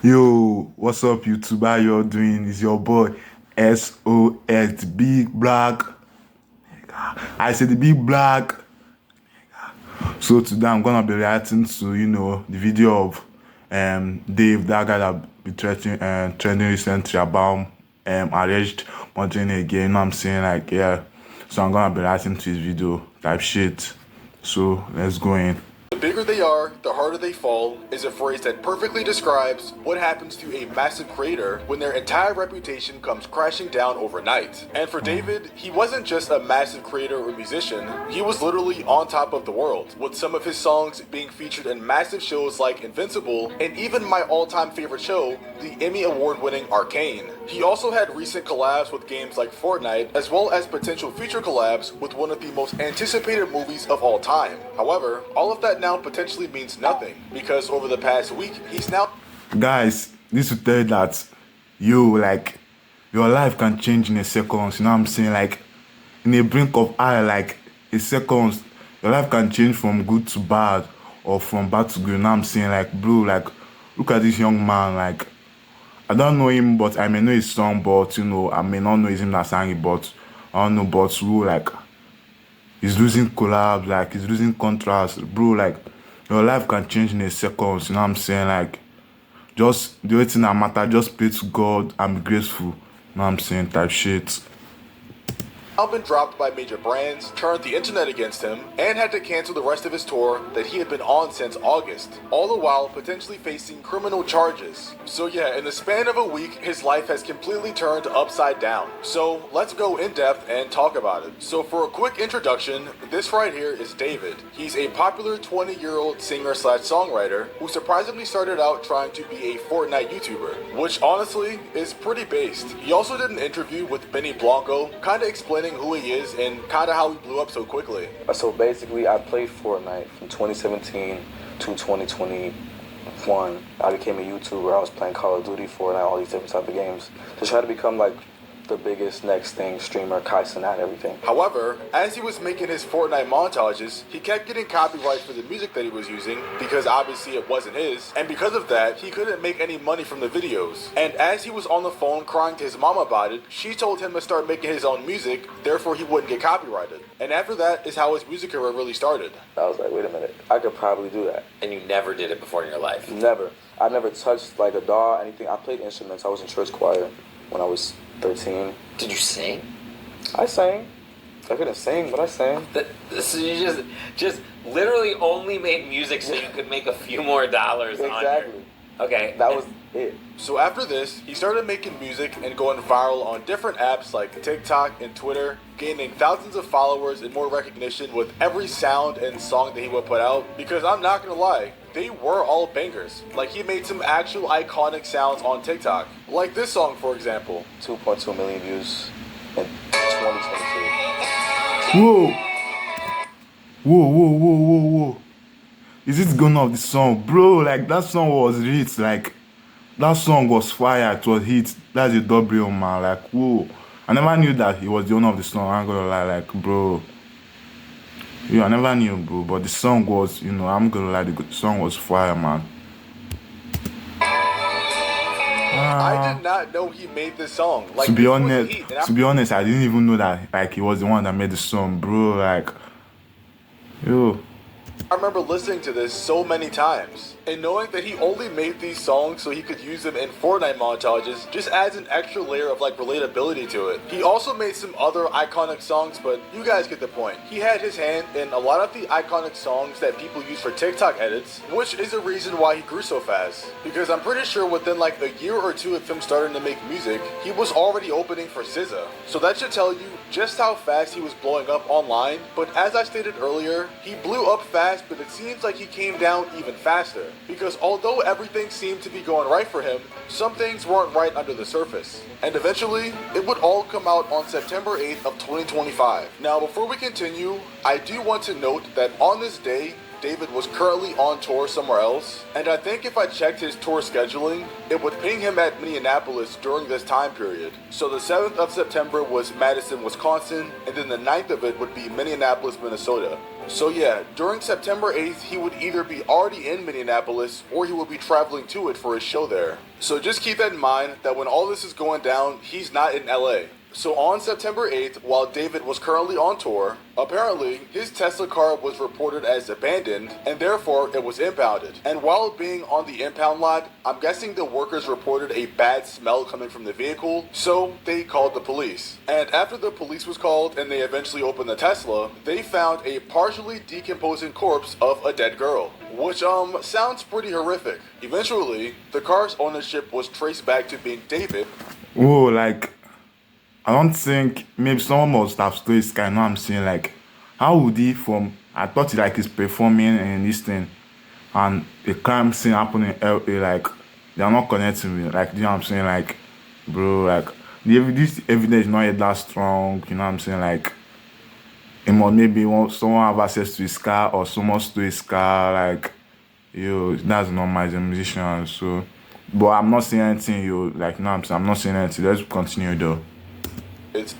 Yo, what's up, YouTube? How you all doing? It's your boy SOX, the big black. I said the big black. So today I'm gonna be reacting to the video of Dave, that guy that be trending recently about alleged murdering again. You know what I'm saying? Like, yeah. So I'm gonna be reacting to his video type shit. So let's go in. The bigger they are, the harder they fall is a phrase that perfectly describes what happens to a massive creator when their entire reputation comes crashing down overnight. And for David, he wasn't just a massive creator or musician, he was literally on top of the world, with some of his songs being featured in massive shows like Invincible, and even my all-time favorite show, the Emmy Award-winning Arcane. He also had recent collabs with games like Fortnite, as well as potential future collabs with one of the most anticipated movies of all time. However, all of that now potentially means nothing, because over the past week, he's now... Guys, this will tell you that like your life can change in a second. You know what I'm saying? Like in a blink of eye, like a second, your life can change from good to bad or from bad to good. You know what I'm saying? Like, bro, like look at this young man. Like, I don't know him, but I may know his song, but I may not know him that sang it, but I don't know, but bro, like he's losing collabs, like he's losing contrast, bro. Like your life can change in a second. You know what I'm saying? Like, just the only thing that matter, just pray to God and be grateful. You know what I'm saying? Type shit. Now been dropped by major brands, turned the internet against him, and had to cancel the rest of his tour that he had been on since August, all the while potentially facing criminal charges. So yeah, in the span of a week, his life has completely turned upside down. So let's go in depth and talk about it. So for a quick introduction, this right here is David. He's a popular 20-year-old singer/songwriter who surprisingly started out trying to be a Fortnite YouTuber, which honestly is pretty based. He also did an interview with Benny Blanco, kinda explaining who he is and kind of how he blew up so quickly. So basically, I played Fortnite from 2017 to 2021. I became a YouTuber. I was playing Call of Duty, Fortnite, all these different type of games to try to become like the biggest next thing, streamer, Kaisen, and everything. However, as he was making his Fortnite montages, he kept getting copyright for the music that he was using because obviously it wasn't his, and because of that, he couldn't make any money from the videos. And as he was on the phone crying to his mom about it, she told him to start making his own music, therefore he wouldn't get copyrighted. And after that is how his music career really started. I was like, wait a minute, I could probably do that. And you never did it before in your life? Never. I never touched like a DAW, anything. I played instruments. I was in church choir when I was 13. Did you sing? I sang. I couldn't sing, but I sang. So you just literally only made music so you could make a few more dollars on Exactly. Okay. That was it. So after this, he started making music and going viral on different apps like TikTok and Twitter, gaining thousands of followers and more recognition with every sound and song that he would put out, because I'm not gonna lie, they were all bangers. Like, he made some actual iconic sounds on TikTok. Like this song, for example. 2.2 million views in 2022. Whoa. Whoa. Is it going off the song? Bro, like that song was hit. Like that song was fire. It was hit. That's a double, man. Like, whoa. I never knew that he was the owner of the song. I'm gonna lie, like, bro. Yeah, I never knew, bro. But the song was, I'm gonna lie, the song was fire, man. I did not know he made this song. Like, to be honest, I didn't even know that like he was the one that made the song, bro. Like, yo. I remember listening to this so many times, and knowing that he only made these songs so he could use them in Fortnite montages just adds an extra layer of like relatability to it. He also made some other iconic songs, but you guys get the point. He had his hand in a lot of the iconic songs that people use for TikTok edits, which is the reason why he grew so fast. Because I'm pretty sure within like a year or two of him starting to make music, he was already opening for SZA. So that should tell you just how fast he was blowing up online. But as I stated earlier, he blew up fast, but it seems like he came down even faster. Because although everything seemed to be going right for him, some things weren't right under the surface. And eventually, it would all come out on September 8th of 2025. Now, before we continue, I do want to note that on this day, David was currently on tour somewhere else, and I think if I checked his tour scheduling, it would ping him at Minneapolis during this time period. So the 7th of September was Madison, Wisconsin, and then the 9th of it would be Minneapolis, Minnesota. So yeah, during September 8th, he would either be already in Minneapolis or he would be traveling to it for his show there. So just keep that in mind that when all this is going down, he's not in LA. So on September 8th, while David was currently on tour, apparently his Tesla car was reported as abandoned and therefore it was impounded. And while being on the impound lot, I'm guessing the workers reported a bad smell coming from the vehicle, so they called the police. And after the police was called and they eventually opened the Tesla, they found a partially decomposing corpse of a dead girl, which sounds pretty horrific. Eventually, the car's ownership was traced back to being David. Whoa, like, I don't think maybe someone must have stole his car. You know what I'm saying? Like, how would he from? I thought he like he's performing and this thing, and the crime scene happened in LA. Like, they are not connecting with. Like, you know what I'm saying? Like, bro, like this evidence is not yet that strong. You know what I'm saying? Like, it must maybe someone have access to his car or someone stole his car. Like, yo, that's normal as a musician. So, but I'm not saying anything. Yo, like, you know what I'm saying? I'm not saying anything. Let's continue though.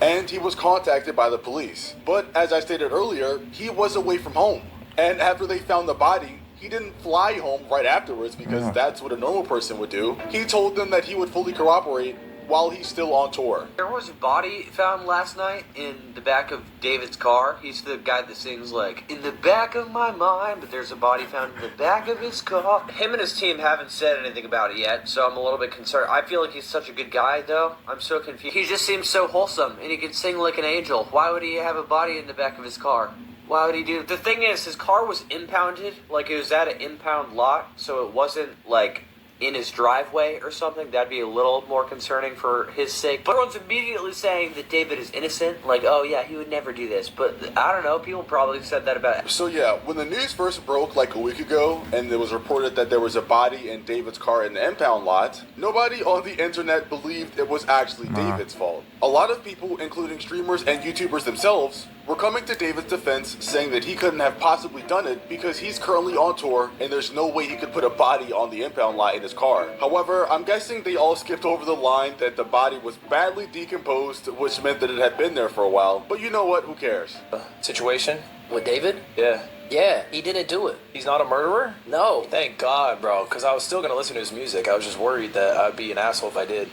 And he was contacted by the police. But as I stated earlier, he was away from home. And after they found the body, he didn't fly home right afterwards because that's what a normal person would do. He told them that he would fully cooperate while he's still on tour. There was a body found last night in the back of David's car. He's the guy that sings like, "In the back of my mind," but there's a body found in the back of his car. Him and his team haven't said anything about it yet, so I'm a little bit concerned. I feel like he's such a good guy, though. I'm so confused. He just seems so wholesome, and he can sing like an angel. Why would he have a body in the back of his car? Why would he do? The thing is, his car was impounded. Like, it was at an impound lot, so it wasn't like in his driveway or something. That'd be a little more concerning for his sake. But everyone's immediately saying that David is innocent. Like, oh yeah, he would never do this. But I don't know, people probably said that about him. So yeah, when the news first broke like a week ago and it was reported that there was a body in David's car in the impound lot, nobody on the internet believed it was actually David's fault. A lot of people, including streamers and YouTubers themselves, were coming to David's defense saying that he couldn't have possibly done it because he's currently on tour and there's no way he could put a body on the impound lot in his car. However, I'm guessing they all skipped over the line that the body was badly decomposed, which meant that it had been there for a while. But you know what? Who cares? Situation? With David? Yeah. Yeah, he didn't do it. He's not a murderer? No. Thank God, bro, because I was still going to listen to his music. I was just worried that I'd be an asshole if I did.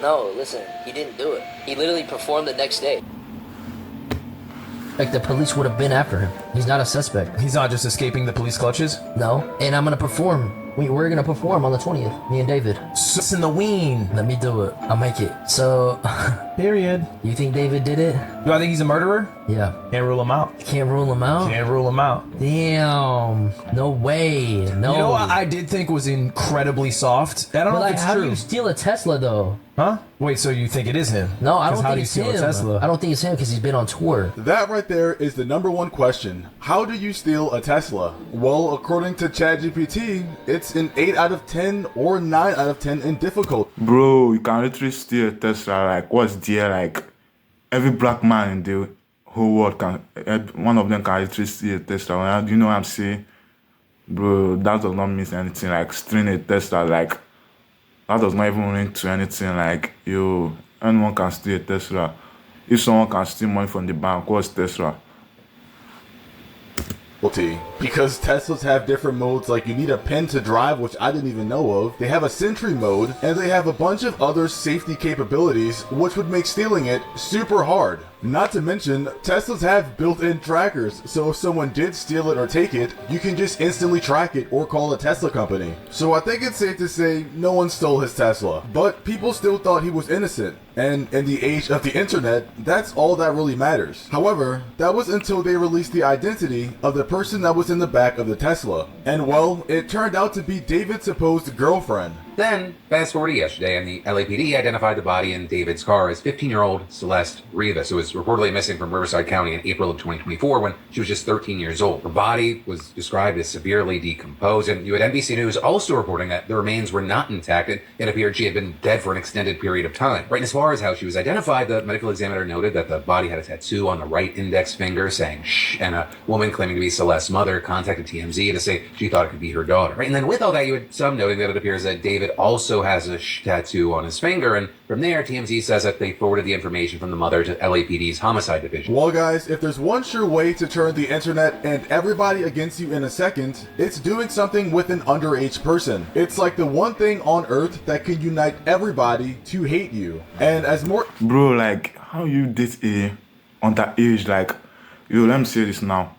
No, listen, he didn't do it. He literally performed the next day. Like, the police would have been after him. He's not a suspect. He's not just escaping the police clutches? No, and I'm gonna perform. We're gonna perform on the 20th, me and David. It's in the ween. Let me do it. I'll make it. So, Period. you think David did it? Do I think he's a murderer? Yeah. Can't rule him out. Can't rule him out? Can't rule him out. Damn. No way. No. You know what I did think was incredibly soft? I don't But know like, if it's how true. do you steal a Tesla, though? Huh? Wait, so you think it is him? No, I 'Cause don't how think do you it's steal him. a Tesla? I don't think it's him because he's been on tour. That right there is the number one question. How do you steal a Tesla? Well, according to ChatGPT, it's an 8 out of 10 or 9 out of 10 in difficult. Bro, you can literally steal a Tesla. Like, what's there? Like, every black man in the whole world can, one of them can literally steal a Tesla. Do you know what I'm saying? Bro, that does not mean anything. Like, stealing a Tesla, like, that does not even link to anything. Like, yo, anyone can steal a Tesla. If someone can steal money from the bank, what's Tesla? Because Teslas have different modes, like you need a pen to drive, which I didn't even know of. They have a Sentry mode, and they have a bunch of other safety capabilities, which would make stealing it super hard. Not to mention, Teslas have built-in trackers, so if someone did steal it or take it, you can just instantly track it or call a Tesla company. So I think it's safe to say no one stole his Tesla, but people still thought he was innocent. And in the age of the internet, that's all that really matters. However, that was until they released the identity of the person that was in the back of the Tesla. And well, it turned out to be David's supposed girlfriend. Then, fast forward to yesterday, and the LAPD identified the body in David's car as 15-year-old Celeste Rivas, who was reportedly missing from Riverside County in April of 2024 when she was just 13 years old. Her body was described as severely decomposed, and you had NBC News also reporting that the remains were not intact, and it appeared she had been dead for an extended period of time. Right, and as far as how she was identified, the medical examiner noted that the body had a tattoo on the right index finger saying shh, and a woman claiming to be Celeste's mother contacted TMZ to say she thought it could be her daughter. Right, and then with all that, you had some noting that it appears that David also has a tattoo on his finger, and from there, TMZ says that they forwarded the information from the mother to LAPD's homicide division. Well, guys, if there's one sure way to turn the internet and everybody against you in a second, it's doing something with an underage person. It's like the one thing on earth that can unite everybody to hate you. And as more... Bro, like, how you date a underage, like, yo, let me say this now.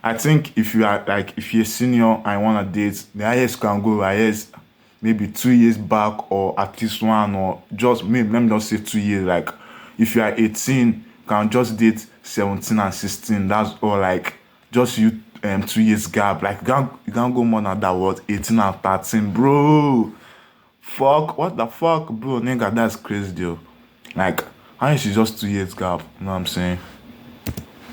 I think if you are, like, if you're a senior and you want to date, the highest can go highest maybe 2 years back, or at least one, or just maybe, let me just say 2 years. Like, if you are 18, you can just date 17 and 16. That's all, like, just you 2 years gap. Like, you can't go more than that, what, 18 and 13, bro. Fuck, what the fuck, bro, nigga, that's crazy, dude. Like, how is it just 2 years gap? You know what I'm saying?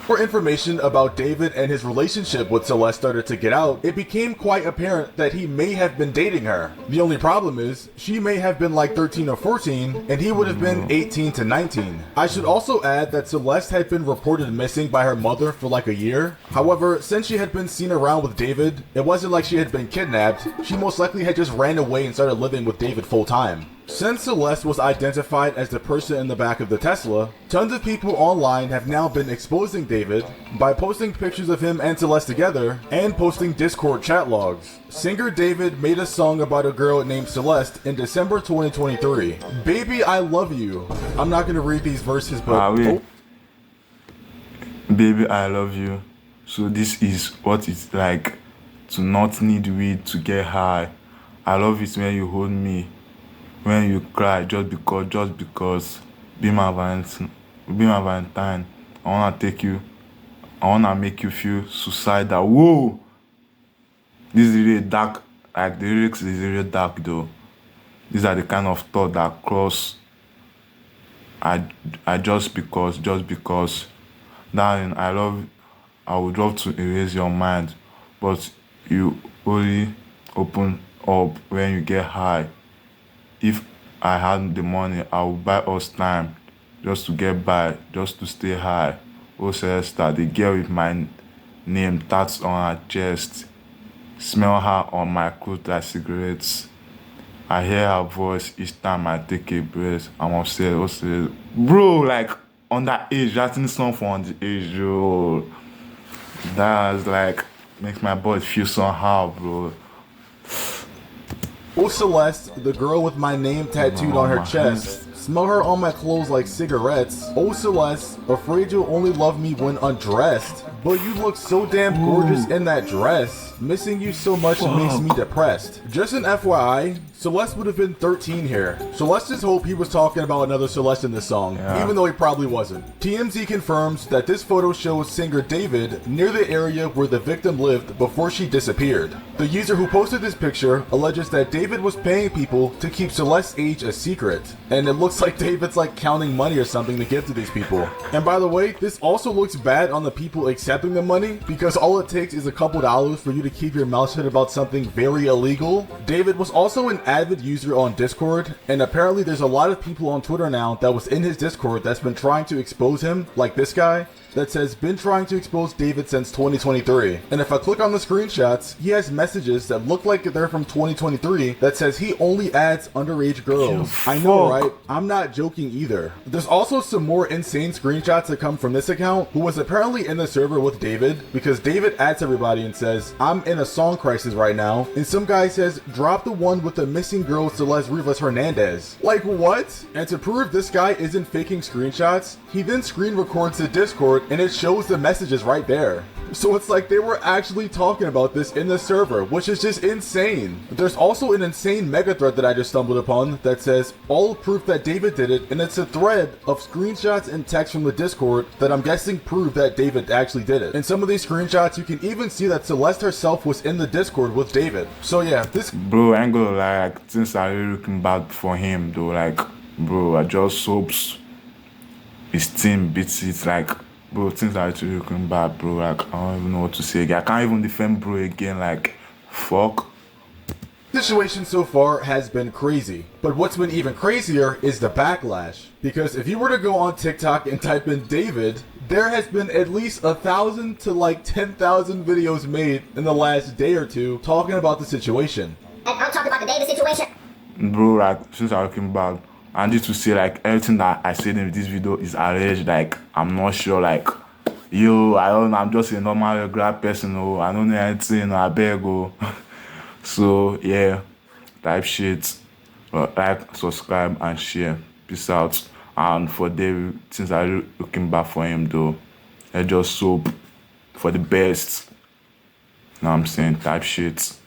More information about David and his relationship with Celeste started to get out, it became quite apparent that he may have been dating her. The only problem is, she may have been like 13 or 14, and he would have been 18 to 19. I should also add that Celeste had been reported missing by her mother for like a year. However, since she had been seen around with David, it wasn't like she had been kidnapped. She most likely had just ran away and started living with David full time. Since Celeste was identified as the person in the back of the Tesla, tons of people online have now been exposing David by posting pictures of him and Celeste together and posting Discord chat logs. Singer David made a song about a girl named Celeste in December 2023. Baby, I love you. I'm not gonna read these verses, but... Baby, I love you. So this is what it's like to not need weed to get high. I love it when you hold me. When you cry just because, be my Valentine. I wanna make you feel suicidal. Whoa! This is really dark, like the lyrics is really dark though. These are the kind of thoughts that cross I just because, darling, I would love to erase your mind, but you only open up when you get high. If I had the money, I would buy us time just to get by, just to stay high. Oh, Celeste, the girl with my name tats on her chest. Smell her on my clothes like cigarettes. I hear her voice each time I take a breath. I'm obsessed. Bro, like, on that age, writing song for on the age, bro. That's like, makes my body feel somehow, bro. Oh, Celeste, the girl with my name tattooed on her chest. Smell her on my clothes like cigarettes. Oh, Celeste, afraid you'll only love me when undressed. But you look so damn gorgeous in that dress. Missing you so much makes me depressed. Just an FYI, Celeste would have been 13 here. Celeste's hope he was talking about another Celeste in this song, even though he probably wasn't. TMZ confirms that this photo shows singer David near the area where the victim lived before she disappeared. The user who posted this picture alleges that David was paying people to keep Celeste's age a secret. And it looks like David's like counting money or something to give to these people. And by the way, this also looks bad on the people accepting the money, because all it takes is a couple dollars for you to keep your mouth shut about something very illegal. David was also an avid user on Discord, and apparently there's a lot of people on Twitter now that was in his Discord that's been trying to expose him, like this guy that says been trying to expose David since 2023. And if I click on the screenshots, he has messages that look like they're from 2023 that says he only adds underage girls. I know, right? I'm not joking either. There's also some more insane screenshots that come from this account, who was apparently in the server with David, because David adds everybody and says, I'm in a song crisis right now. And some guy says, drop the one with the missing girl Celeste Rivas Hernandaz. Like, what? And to prove this guy isn't faking screenshots, he then screen records the Discord and it shows the messages right there. So it's like they were actually talking about this in the server, which is just insane. There's also an insane mega thread that I just stumbled upon that says all proof that David did it, and it's a thread of screenshots and text from the Discord that I'm guessing prove that David actually did it. In some of these screenshots, you can even see that Celeste herself was in the Discord with David. So yeah, this... Bro, I ain't gonna lie, like, since I really looking bad for him though, like, bro, I just hopes his team beats it, like, bro, things are actually looking bad, bro, like, I don't even know what to say again. I can't even defend bro again, like, fuck. Situation so far has been crazy, but what's been even crazier is the backlash. Because if you were to go on TikTok and type in David, there has been at least 1,000 to like 10,000 videos made in the last day or two talking about the situation. I'm talking about the David situation. Bro, like, since I'm looking back, I need to say, like, everything that I said in this video is alleged, like, I'm not sure, like, yo, I don't know, I'm just a normal regular person, oh, I don't know anything, I beg, oh. So, yeah, type shit, like, subscribe, and share. Peace out. And for David, since I'm looking back for him, though, I just hope for the best. Know what I'm saying? Type shit.